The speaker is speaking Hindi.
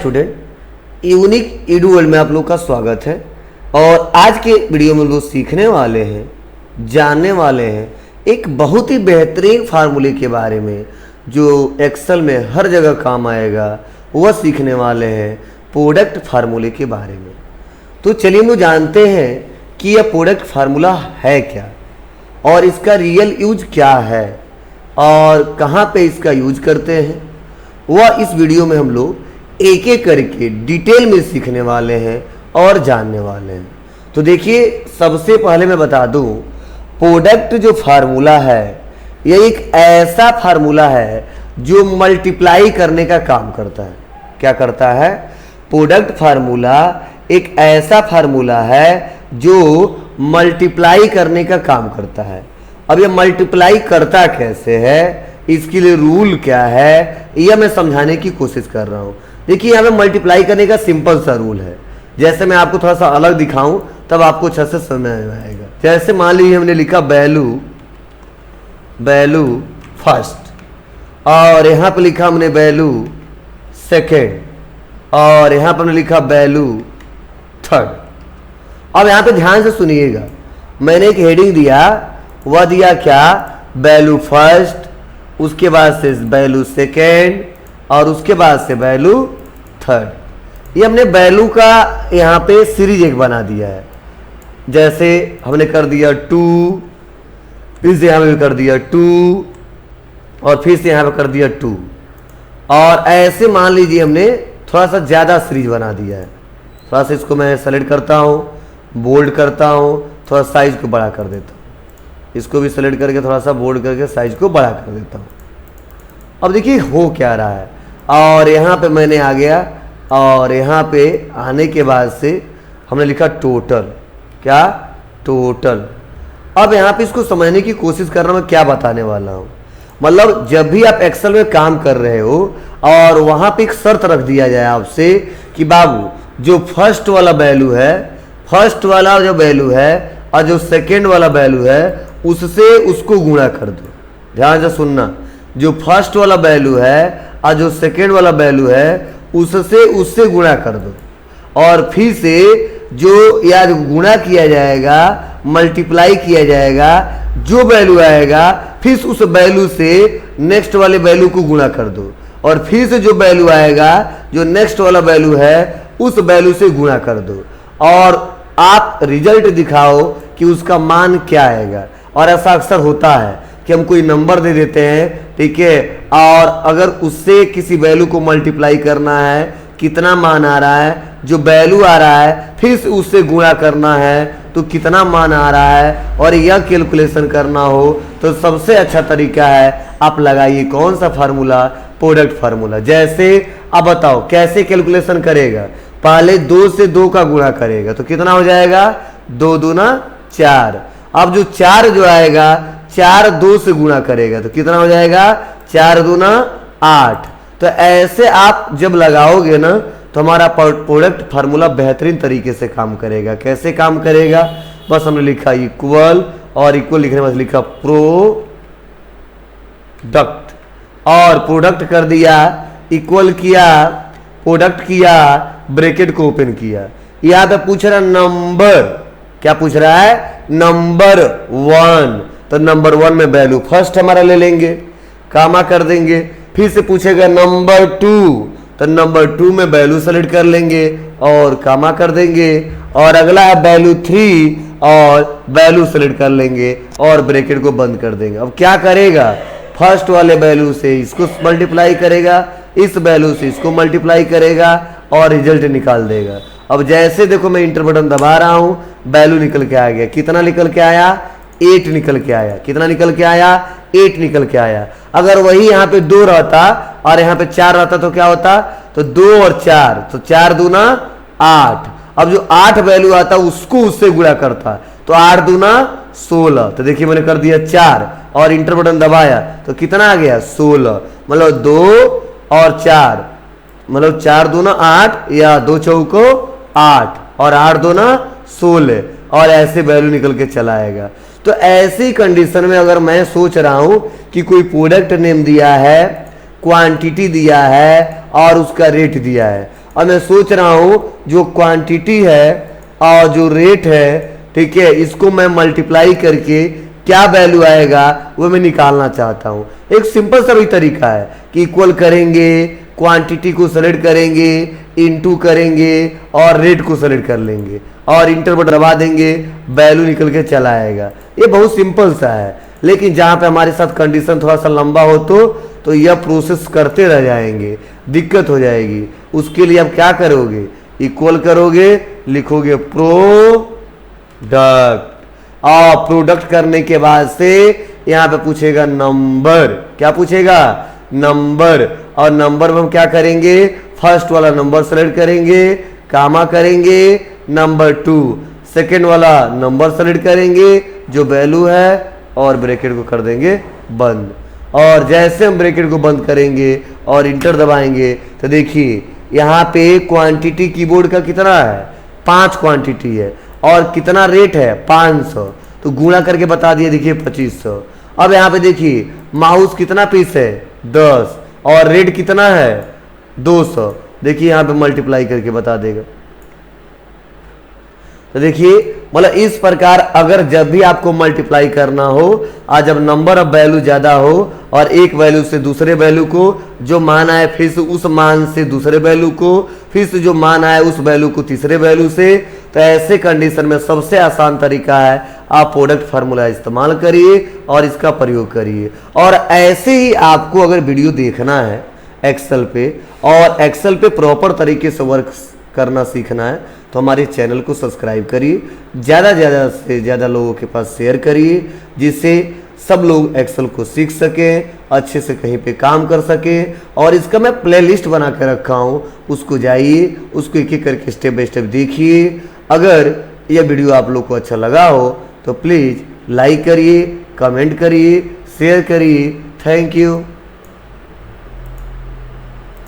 स्टूडेंट, यूनिक ईडू वर्ल्ड में आप लोग का स्वागत है। और आज के वीडियो में लोग सीखने वाले हैं, जानने वाले हैं एक बहुत ही बेहतरीन फार्मूले के बारे में जो एक्सेल में हर जगह काम आएगा। वह सीखने वाले हैं प्रोडक्ट फार्मूले के बारे में। तो चलिए हम लोग जानते हैं कि यह प्रोडक्ट फार्मूला है क्या और इसका रियल यूज क्या है और कहाँ पे इसका यूज करते हैं। वह इस वीडियो में हम लोग एक एक करके डिटेल में सीखने वाले हैं और जानने वाले हैं। तो देखिए, सबसे पहले मैं बता दूं, प्रोडक्ट जो फार्मूला है यह एक ऐसा फार्मूला है जो मल्टीप्लाई करने का काम करता है। क्या करता है? प्रोडक्ट फार्मूला एक ऐसा फार्मूला है जो मल्टीप्लाई करने का काम करता है। अब यह मल्टीप्लाई करता कैसे है, इसके लिए रूल क्या है, यह मैं समझाने की कोशिश कर रहा हूं। देखिए, यहाँ पे मल्टीप्लाई करने का सिंपल सा रूल है। जैसे मैं आपको थोड़ा सा अलग दिखाऊं तब आपको अच्छे से समझ में आएगा। जैसे मान लीजिए हमने लिखा वैल्यू फर्स्ट और यहाँ पे लिखा हमने वैल्यू सेकेंड और यहाँ पे हमने लिखा वैल्यू थर्ड। अब यहाँ पे ध्यान से सुनिएगा, मैंने एक हेडिंग दिया, वह दिया क्या? वैल्यू फर्स्ट, उसके बाद से वैल्यू सेकेंड और उसके बाद से वैल्यू थर्ड। ये हमने वैल्यू का यहाँ पे सीरीज एक बना दिया है। जैसे हमने कर दिया 2, फिर से यहाँ पे कर दिया 2 और फिर से यहाँ पे कर दिया 2 और ऐसे मान लीजिए हमने थोड़ा सा ज़्यादा सीरीज बना दिया है। थोड़ा सा इसको मैं सेलेक्ट करता हूँ, बोल्ड करता हूँ, थोड़ा साइज को बड़ा कर देता हूँ। इसको भी सेलेक्ट करके थोड़ा सा बोल्ड करके साइज को बड़ा कर देता हूँ। अब देखिए हो क्या रहा है, और यहाँ पे मैंने आ गया और यहाँ पे आने के बाद से हमने लिखा टोटल। क्या? टोटल। अब यहाँ पे इसको समझने की कोशिश कर रहा हूँ, मैं क्या बताने वाला हूँ। मतलब जब भी आप एक्सेल में काम कर रहे हो और वहाँ पे एक शर्त रख दिया जाए आपसे कि बाबू जो फर्स्ट वाला वैल्यू है, फर्स्ट वाला जो वैल्यू है और जो सेकेंड वाला वैल्यू है उससे उसको गुणा कर दो। ध्यान से सुनना, जो फर्स्ट वाला वैल्यू है और जो सेकेंड वाला वैल्यू है उससे गुणा कर दो और फिर से जो यार गुणा किया जाएगा, मल्टीप्लाई किया जाएगा, जो वैल्यू आएगा फिर उस वैल्यू से नेक्स्ट वाले वैल्यू को गुणा कर दो और फिर से जो वैल्यू आएगा, जो नेक्स्ट वाला वैल्यू है उस वैल्यू से गुणा कर दो और आप रिजल्ट दिखाओ कि उसका मान क्या आएगा। और ऐसा अक्सर होता है कि हम कोई नंबर दे देते हैं, ठीक है, और अगर उससे किसी वैल्यू को मल्टीप्लाई करना है, कितना मान आ रहा है, जो वैल्यू आ रहा है फिर से उससे गुणा करना है तो कितना मान आ रहा है, और यह कैलकुलेशन करना हो तो सबसे अच्छा तरीका है आप लगाइए कौन सा फार्मूला? Product formula. जैसे अब बताओ कैसे कैलकुलेशन करेगा? पहले 2 से 2 का गुणा करेगा तो कितना हो जाएगा? 2 दूना 4। अब जो 4 जो आएगा 4 2 से गुणा करेगा तो कितना हो जाएगा? 4 दूना 8। तो ऐसे आप जब लगाओगे ना तो हमारा प्रोडक्ट फार्मूला बेहतरीन तरीके से काम करेगा। कैसे काम करेगा? बस हमने लिखा इक्वल और इक्वल लिखने में लिखा प्रोडक्ट और प्रोडक्ट कर दिया, इक्वल किया, प्रोडक्ट किया, ब्रैकेट को ओपन किया। यहाँ पे पूछ रहा नंबर, क्या पूछ रहा है? नंबर 1। तो नंबर 1 में वैल्यू फर्स्ट हमारा ले लेंगे, कामा कर देंगे। फिर से पूछेगा नंबर 2, तो नंबर 2 में वैल्यू सेलेक्ट कर लेंगे और कामा कर देंगे। और अगला है वैल्यू 3 और वैल्यू सेलेक्ट कर लेंगे और ब्रैकेट को बंद कर देंगे। अब क्या करेगा? फर्स्ट वाले वैल्यू से इसको मल्टीप्लाई करेगा, इस वैल्यू से इसको मल्टीप्लाई करेगा और रिजल्ट निकाल देगा। अब जैसे देखो मैं इंटर बटन दबा रहा हूं, वैल्यू निकल के आ गया। कितना निकल के आया? 8 निकल के आया। कितना निकल के आया? 8 निकल के आया। अगर वही यहाँ पे 2 रहता और यहाँ पे 4 रहता तो क्या होता? तो 2 और 4 तो 4 दूना 8। अब जो 8 वैल्यू आता उसको उससे गुणा करता तो 8 दूना 16। तो देखिए मैंने कर दिया 4 और इंटर बटन दबाया तो कितना आ गया? 16। मतलब 2 और 4, मतलब 4 दूना 8 या 2 चौको 8 और 8 दूना 16 और ऐसे वैल्यू निकल के चला आएगा। तो ऐसी कंडीशन में अगर मैं सोच रहा हूं कि कोई प्रोडक्ट नेम दिया है, क्वांटिटी दिया है और उसका रेट दिया है और मैं सोच रहा हूं जो क्वांटिटी है और जो रेट है, ठीक है, इसको मैं मल्टीप्लाई करके क्या वैल्यू आएगा वो मैं निकालना चाहता हूं। एक सिंपल सा भी तरीका है कि इक्वल करेंगे, क्वांटिटी को सेलेक्ट करेंगे, इनटू करेंगे और रेट को सेलेक्ट कर लेंगे और इंटर बटन दबा देंगे, वैल्यू निकल के चला आएगा। ये बहुत सिंपल सा है, लेकिन जहां पे हमारे साथ कंडीशन थोड़ा सा लंबा हो तो यह प्रोसेस करते रह जाएंगे, दिक्कत हो जाएगी। उसके लिए आप क्या करोगे, इक्वल करोगे, लिखोगे प्रोडक्ट, और प्रोडक्ट करने के बाद से यहां पे पूछेगा नंबर, क्या पूछेगा, नंबर, और नंबर में हम क्या करेंगे, फर्स्ट वाला नंबर सेलेक्ट करेंगे, कामा करेंगे, नंबर 2, सेकेंड वाला नंबर सेलेक्ट करेंगे जो वैल्यू है और ब्रैकेट को कर देंगे बंद। और जैसे हम ब्रैकेट को बंद करेंगे और इंटर दबाएंगे तो देखिए यहाँ पे क्वांटिटी कीबोर्ड का कितना है, 5 क्वांटिटी है और कितना रेट है 500, तो गुणा करके बता दिए, देखिए 2500। अब यहाँ पे देखिए माउस कितना पीस है 10 और रेट कितना है 200, देखिए यहाँ पे मल्टीप्लाई करके बता देगा। तो देखिए मतलब इस प्रकार अगर जब भी आपको मल्टीप्लाई करना हो और जब नंबर ऑफ वैल्यू ज्यादा हो और एक वैल्यू से दूसरे वैल्यू को जो मान आए, फिर से उस मान से दूसरे वैल्यू को, फिर से जो मान आए उस वैल्यू को तीसरे वैल्यू से, तो ऐसे कंडीशन में सबसे आसान तरीका है आप प्रोडक्ट फार्मूला इस्तेमाल करिए और इसका प्रयोग करिए। और ऐसे ही आपको अगर वीडियो देखना है एक्सेल पे और एक्सेल पे प्रॉपर तरीके से वर्क करना सीखना है तो हमारे चैनल को सब्सक्राइब करिए, ज़्यादा से ज़्यादा लोगों के पास शेयर करिए, जिससे सब लोग एक्सेल को सीख सकें, अच्छे से कहीं पे काम कर सकें। और इसका मैं प्लेलिस्ट बना के रखा हूँ, उसको जाइए, उसको एक एक करके स्टेप बाय स्टेप देखिए। अगर यह वीडियो आप लोग को अच्छा लगा हो तो प्लीज़ लाइक करिए, कमेंट करिए, शेयर करिए। Thank you.